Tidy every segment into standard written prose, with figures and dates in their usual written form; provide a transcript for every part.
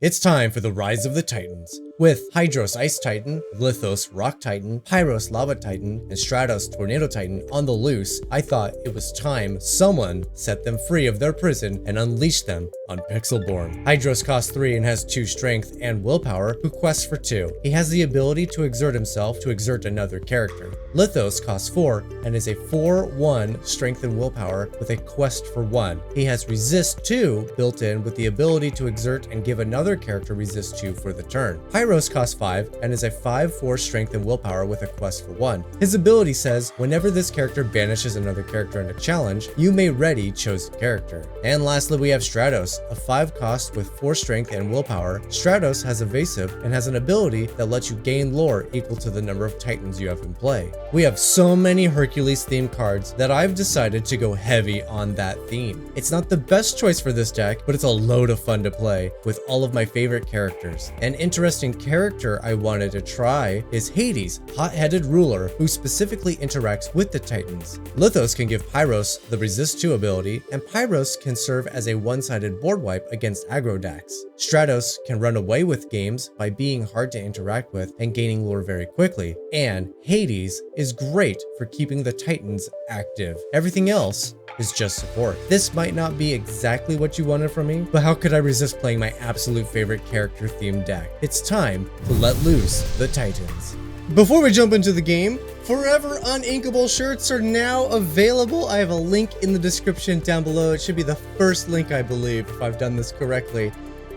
It's time for the Rise of the Titans. With Hydros Ice Titan, Lythos Rock Titan, Pyros Lava Titan, and Stratos Tornado Titan on the loose, I thought it was time someone set them free of their prison and unleashed them on Pixelborn. Hydros costs 3 and has 2 strength and willpower, who quests for 2. He has the ability to exert himself to exert another character. Lythos costs 4 and is a 4/1 strength and willpower with a quest for 1. He has resist 2 built in with the ability to exert and give another character resist 2 for the turn. Pyros costs 5 and is a 5/4 strength and willpower with a quest for 1. His ability says, whenever this character banishes another character in a challenge, you may ready chosen character. And lastly, we have Stratos, a 5 cost with 4 strength and willpower. Stratos has evasive and has an ability that lets you gain lore equal to the number of titans you have in play. We have so many Hercules themed cards that I've decided to go heavy on that theme. It's not the best choice for this deck, but it's a load of fun to play with all of my favorite characters. An interesting character I wanted to try is Hades, hot-headed ruler, who specifically interacts with the titans. Lythos can give Pyros the resist 2 ability, and Pyros can serve as a one-sided board wipe against aggro decks. Stratos can run away with games by being hard to interact with and gaining lore very quickly, and Hades is great for keeping the titans active. Everything else is just support. This might not be exactly what you wanted from me, but how could I resist playing my absolute favorite character themed deck? It's time to let loose the Titans. Before we jump into the game, forever uninkable shirts are now available. I have a link in the description down below. It should be the first link, I believe, if I've done this correctly.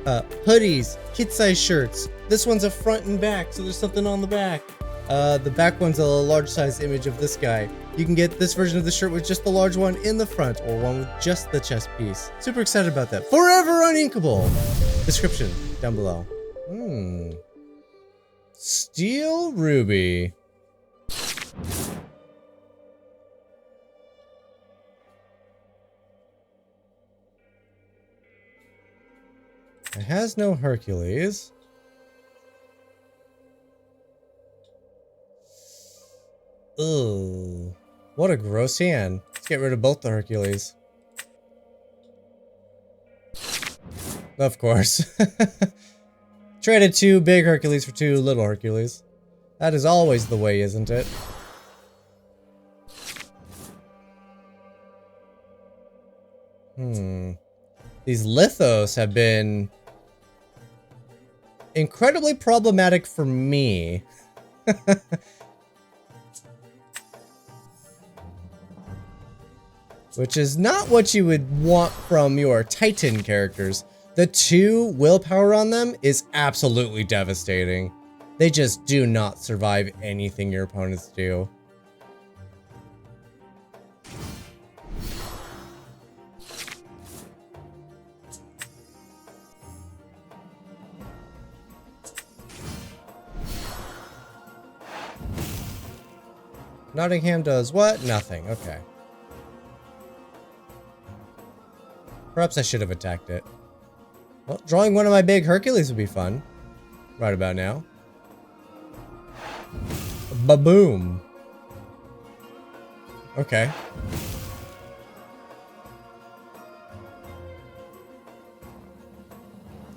Hoodies, kid-size shirts. This one's a front and back, so there's something on the back. The back one's a large size image of this guy. You can get this version of the shirt with just the large one in the front, or one with just the chest piece. Super excited about that. Forever uninkable. Description down below. Steel Ruby. It has no Hercules. Ugh. What a gross hand. Let's get rid of both the Hercules. Of course. Traded 2 big Hercules for 2 little Hercules. That is always the way, isn't it? These Lythos have been incredibly problematic for me. Which is not what you would want from your Titan characters. The 2 willpower on them is absolutely devastating. They just do not survive anything your opponents do. Nottingham does what? Nothing. Okay. Perhaps I should have attacked it. Well, drawing one of my big Hercules would be fun. Right about now. Ba-boom. Okay.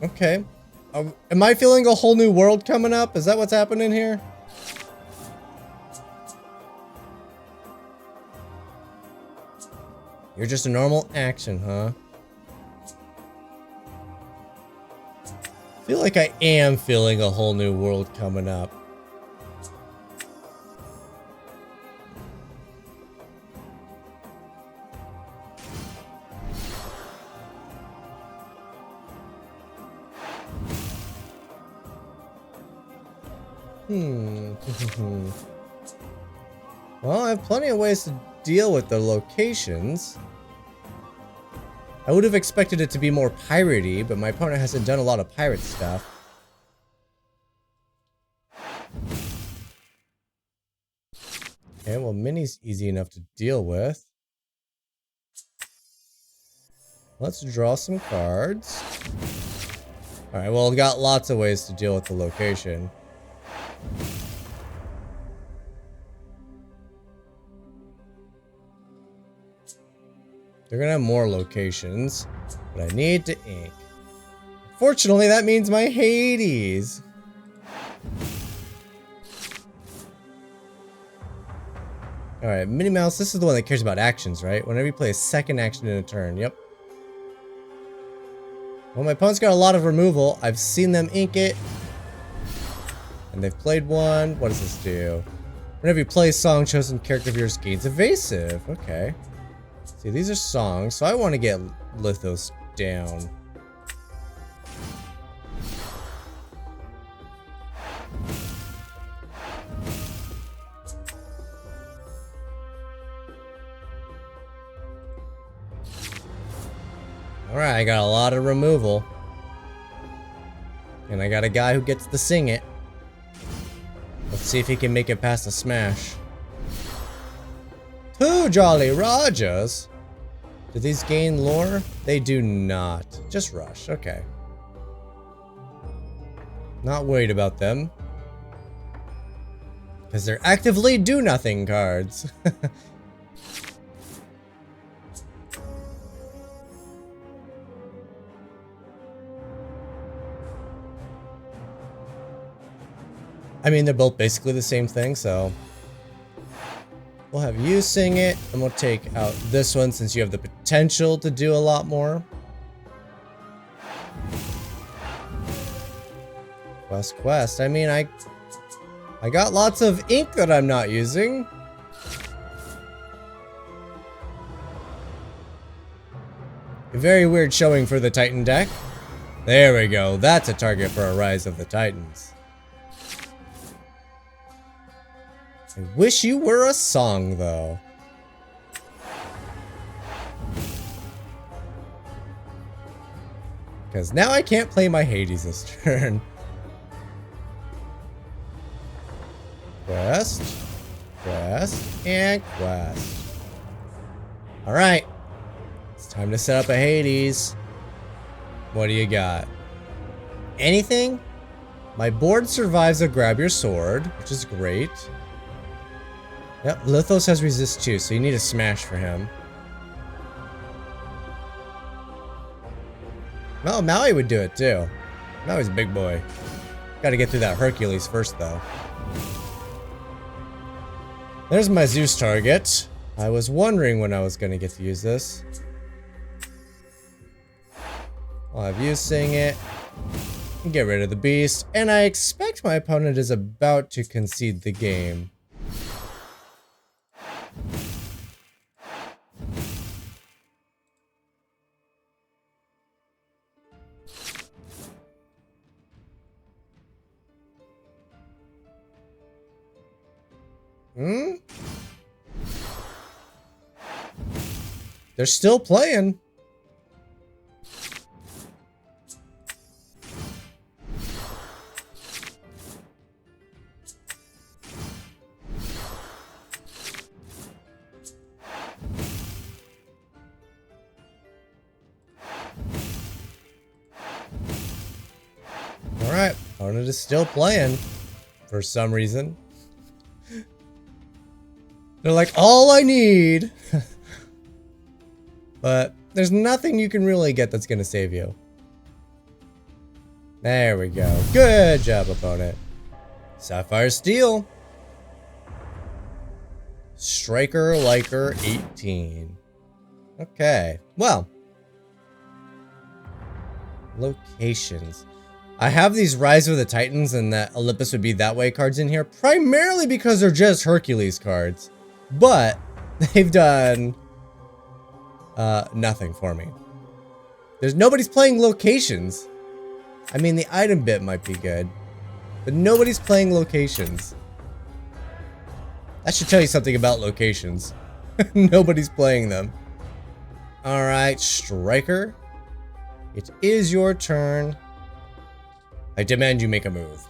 Okay. Am I feeling a whole new world coming up? Is that what's happening here? You're just a normal action, huh? I feel like I am feeling a whole new world coming up. Well, I have plenty of ways to deal with the locations. I would have expected it to be more piratey, but my opponent hasn't done a lot of pirate stuff. Okay, well, Mini's easy enough to deal with. Let's draw some cards. Alright, well, I've got lots of ways to deal with the location. They're gonna have more locations, but I need to ink. Fortunately, that means my Hades. Alright, Minnie Mouse, this is the one that cares about actions, right? Whenever you play a second action in a turn, yep. Well, my opponent's got a lot of removal. I've seen them ink it. And they've played one. What does this do? Whenever you play a song, chosen character of yours gains evasive. Okay. See, these are songs, so I want to get Lythos down. Alright, I got a lot of removal. And I got a guy who gets to sing it. Let's see if he can make it past the smash. 2 Jolly Rogers! Do these gain lore? They do not. Just rush, okay. Not worried about them. Because they're actively do-nothing cards. I mean, they're both basically the same thing, so we'll have you sing it, and we'll take out this one since you have the potential to do a lot more. Quest. I mean, I got lots of ink that I'm not using. A very weird showing for the Titan deck. There we go. That's a target for a Rise of the Titans. I wish you were a song, though. Because now I can't play my Hades this turn. Quest, and quest. Alright. It's time to set up a Hades. What do you got? Anything? My board survives a grab your sword, which is great. Yep, Lythos has resist too, so you need a smash for him. Well, Maui would do it too. Maui's a big boy. Gotta get through that Hercules first though. There's my Zeus target. I was wondering when I was gonna get to use this. I'll have you sing it. And get rid of the beast. And I expect my opponent is about to concede the game. They're still playing. Alright, opponent is still playing for some reason. They're like, all I need. But there's nothing you can really get that's gonna save you. There we go. Good job, opponent. Sapphire Steel. Striker Liker 18. Okay, well. Locations. I have these Rise of the Titans and that Olympus would be that way cards in here, primarily because they're just Hercules cards. But they've done nothing for me. Nobody's playing locations. I mean, the item bit might be good, but nobody's playing locations. That should tell you something about locations. Nobody's playing them. Alright, Striker. It is your turn. I demand you make a move.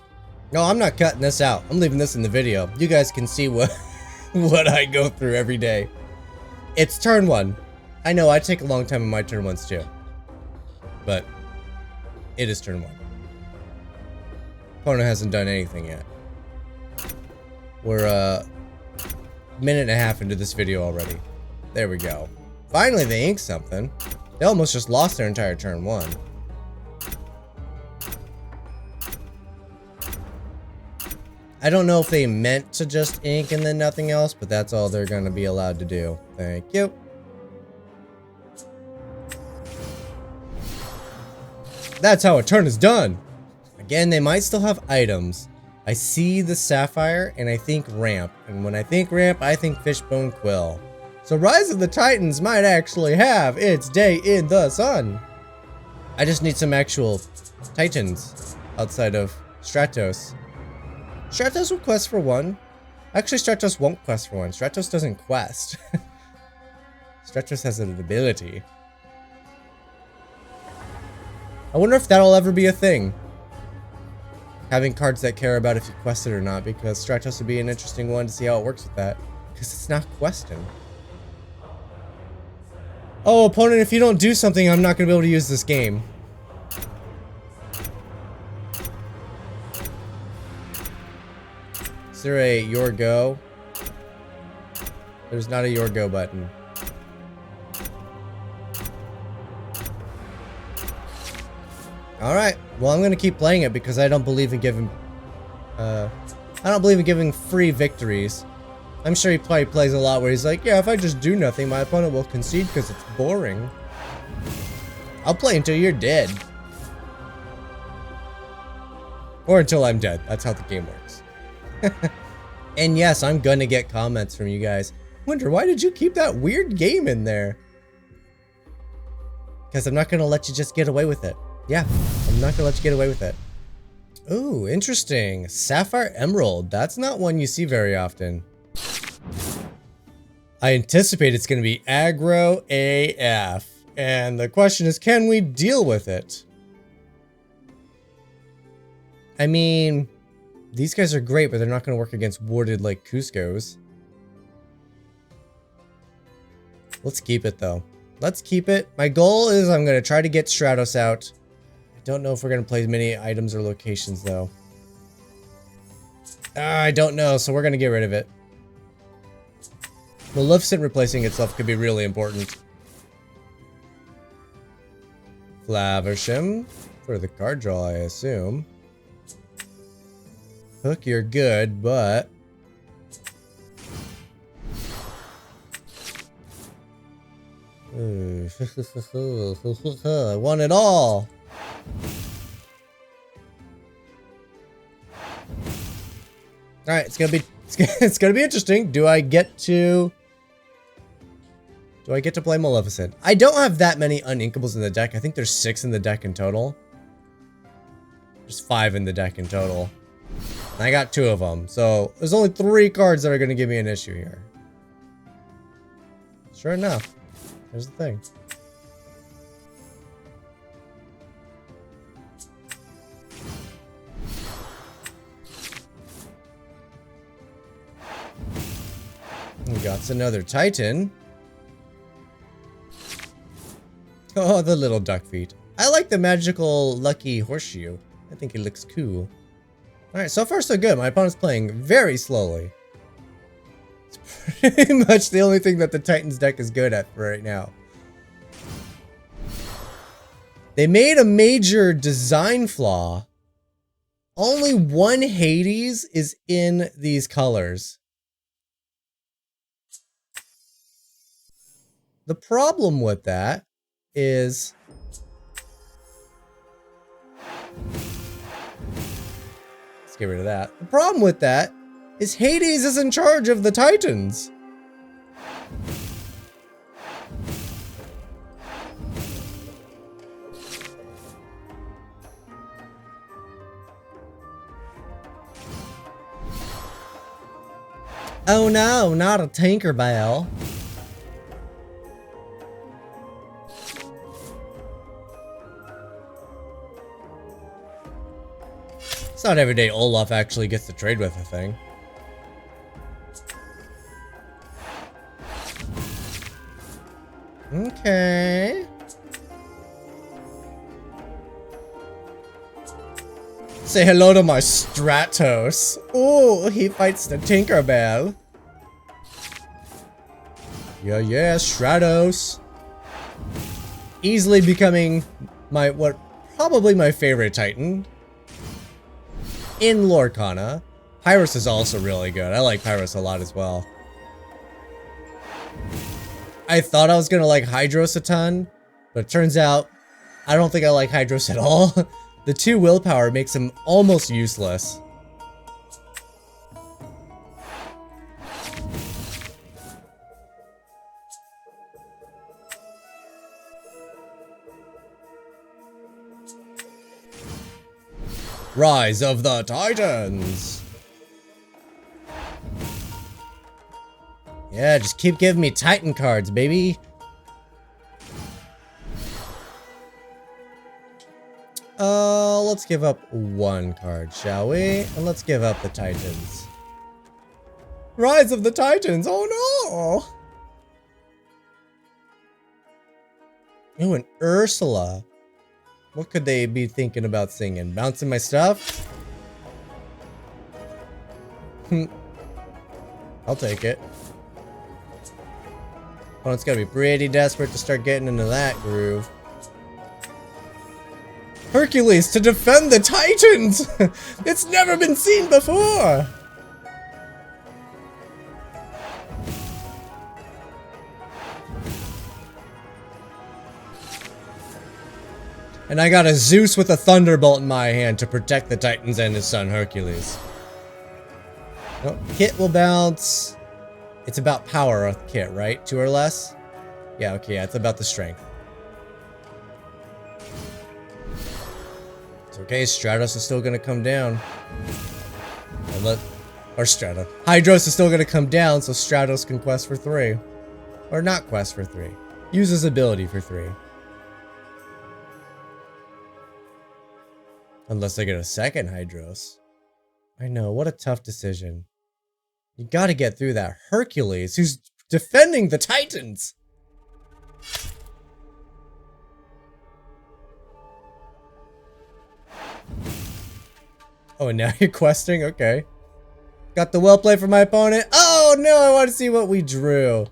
No, I'm not cutting this out. I'm leaving this in the video. You guys can see what I go through every day. It's turn 1. I know, I take a long time in my turn 1s too. But it is turn 1. Opponent hasn't done anything yet. We're a minute and a half into this video already. There we go. Finally they inked something. They almost just lost their entire turn 1. I don't know if they meant to just ink and then nothing else, but that's all they're gonna be allowed to do. Thank you. That's how a turn is done. Again, they might still have items. I see the sapphire and I think ramp. And when I think ramp, I think fishbone quill. So Rise of the Titans might actually have its day in the sun. I just need some actual titans outside of Stratos. Stratos will quest for one. Actually, Stratos won't quest for one. Stratos doesn't quest. Stratos has an ability. I wonder if that'll ever be a thing. Having cards that care about if you quested or not, because Stratos would be an interesting one to see how it works with that. Because it's not questing. Oh, opponent, if you don't do something, I'm not going to be able to use this game. Is there a your go? There's not a your go button. Alright, well I'm gonna keep playing it because I don't believe in giving free victories. I'm sure he probably plays a lot where he's like, yeah, if I just do nothing, my opponent will concede because it's boring. I'll play until you're dead. Or until I'm dead. That's how the game works. And yes, I'm gonna get comments from you guys. Wonder, why did you keep that weird game in there? Because I'm not gonna let you just get away with it. Yeah, I'm not gonna let you get away with it. Ooh, interesting. Sapphire Emerald. That's not one you see very often. I anticipate it's gonna be aggro AF. And the question is, can we deal with it? I mean, these guys are great, but they're not gonna work against warded like Cusco's. Let's keep it though. Let's keep it. My goal is I'm gonna try to get Stratos out. Don't know if we're gonna play many items or locations though. I don't know, so we're gonna get rid of it. Maleficent replacing itself could be really important. Flaversham for the card draw, I assume. Hook, you're good, but I want it all. All right, it's gonna be interesting. Do I get to play Maleficent? I don't have that many uninkables in the deck. I think there's 6 in the deck in total. There's 5 in the deck in total. And I got 2 of them, so there's only 3 cards that are gonna give me an issue here. Sure enough, here's the thing. We got another Titan. Oh, the little duck feet. I like the magical lucky horseshoe. I think it looks cool. Alright, so far so good. My opponent's playing very slowly. It's pretty much the only thing that the Titans deck is good at right now. They made a major design flaw. Only one Hades is in these colors. The problem with that is let's get rid of that. The problem with that is Hades is in charge of the Titans. Oh no, not a Tinkerbell. It's not every day Olaf actually gets to trade with a thing. Okay. Say hello to my Stratos. Oh, he fights the Tinkerbell. Yeah, Stratos. Easily becoming probably my favorite Titan in Lorcana. Pyros is also really good. I like Pyros a lot as well. I thought I was gonna like Hydros a ton, but it turns out I don't think I like Hydros at all. The 2 willpower makes him almost useless. Rise of the Titans! Yeah, just keep giving me Titan cards, baby! Let's give up 1 card, shall we? And let's give up the Titans. Rise of the Titans! Oh no! Ooh, an Ursula. What could they be thinking about singing? Bouncing my stuff? I'll take it. Opponent's gotta be pretty desperate to start getting into that groove. Hercules to defend the Titans! It's never been seen before! And I got a Zeus with a Thunderbolt in my hand to protect the Titans and his son Hercules. Oh, Kit will bounce. It's about power of Kit, right? 2 or less? Yeah, okay, yeah, it's about the strength. It's okay, Stratos is still gonna come down. Hydros is still gonna come down, so Stratos can quest for 3. Or not quest for 3. Use his ability for 3. Unless I get a second Hydros. I know, what a tough decision. You gotta get through that Hercules, who's defending the Titans! Oh, and now you're questing? Okay. Got the well play for my opponent. Oh no, I want to see what we drew.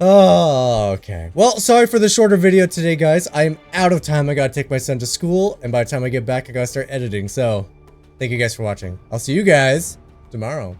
Oh, okay. Well, sorry for the shorter video today, guys. I'm out of time. I gotta take my son to school, and by the time I get back, I gotta start editing. So, thank you guys for watching. I'll see you guys tomorrow.